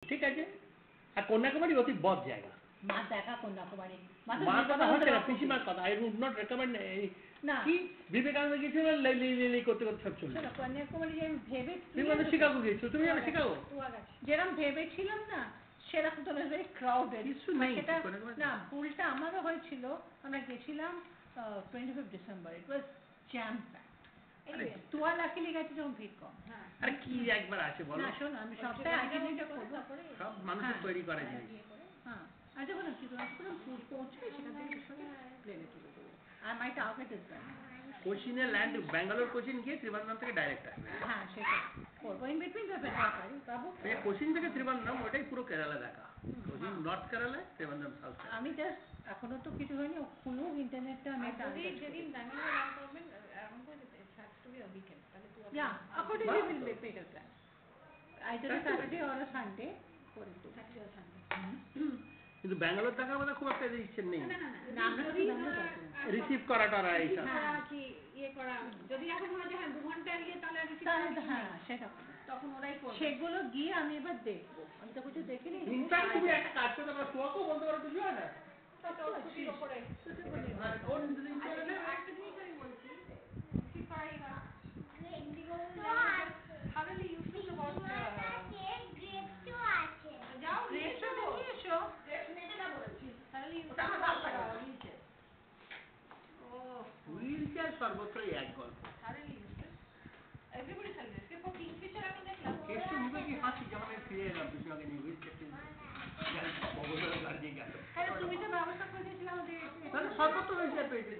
ঠিক আছে। আর কন্যাকুমারী অতি বদ জায়গা। মা দেখা কন্যাকুমারী মার কথা হচ্ছে না, পিসিমার কথা। I would not recommend. না কি বিবেকানন্দ গিয়েছিল লেলি করতে করতে সব চলে। কন্যাকুমারী যে ভেবে তুমি বলছো শিকাগো গিয়েছো, তুমি জানো শিকাগো যেরকম ভেবেছিলাম না সেরকম তো ভেরি ক্রাউডেড। সেটা না, ভুলটা আমারও হয়েছিল। আমরা গেছিলাম 25 ডিসেম্বর। ইট ওয়াজ জ্যাম প্যাকড। তুয়া লাকিলি গেছে যখন ভিড় কম। আরে কি একবার আছে বলো। না শোনো, আমি সবটাই আইডিয়াটা করবো। সব মানুষের তৈরি করা জিনিস। হ্যাঁ, আচ্ছা বললাম কি পৌঁছবে সেখান থেকে প্লেনে তুলে দেবো। আর মাই টার্গেট ইজ দ্যাট। কোচিনে ল্যান্ড, ব্যাঙ্গালোর কোচিন গিয়ে ত্রিবান্দ্রম থেকে ডাইরেক্ট আসবে। হ্যাঁ সেটা করবো। ইন বিটুইন দ্য পারি বাবু। কোচিন থেকে ত্রিবান্দ্রম ওটাই পুরো কেরালা দেখা। Cochin north Kerala, Trivandrum south. আমি জাস্ট এখনো তো কিছু হয়নি, খুলু ইন্টারনেটটা আমি যেদিন ব্যাঙ্গালোর রান করবেন এরকম করে has to be a weekend. তাহলে তো Yeah, accordingly we'll make a plan. Either a Saturday or a Sunday করে দেবো। Saturday or Sunday. কিন্তু ব্যাঙ্গালোর দেখার মধ্যে খুব একটা ইচ্ছে নেই। না আমরা তো রিসিভ করাটা এইসব কি ইয়ে করা, যদি এখন হয় যে হ্যাঁ 2 ঘন্টা গিয়ে তাহলে রিসিভ তাহলে হ্যাঁ সেটা তখন ওরাই করবে। সেগুলো গিয়ে আমি এবার দেখবো। আমি তো কিছু দেখিনি। ইনফ্যাক্ট তুমি একটা কাজ করতে পারো, সোয়াকেও বলতে পারো কিছু হয় না। ছুটির উপরে কোন দিন চলে না একটা জিনিস আমি বলছি, কি পাই না ইন্ডিগো হারলি ইউজ টু ওয়ার্ক যাও গ্রেপটা নিয়ে এসো। গ্রেপটা বলছি হারলি use to work wheelchair সর্বত্রই এক গল্প। হারলি ইউজ টু এভরিবডি সার্ভিস কে ফর কিংফিশার আমি দেখলাম কেষ্ট মুখে কি হাসি যখন আমি ফিরে এলাম কিছু আগে নিয়ে হুইল চেয়ার বগলের গাড়ি গেল। আরে তুমি তো ব্যবস্থা করে দিয়েছিলে আমাদের। তাহলে সর্বত্র হুইল চেয়ার পেয়েছি।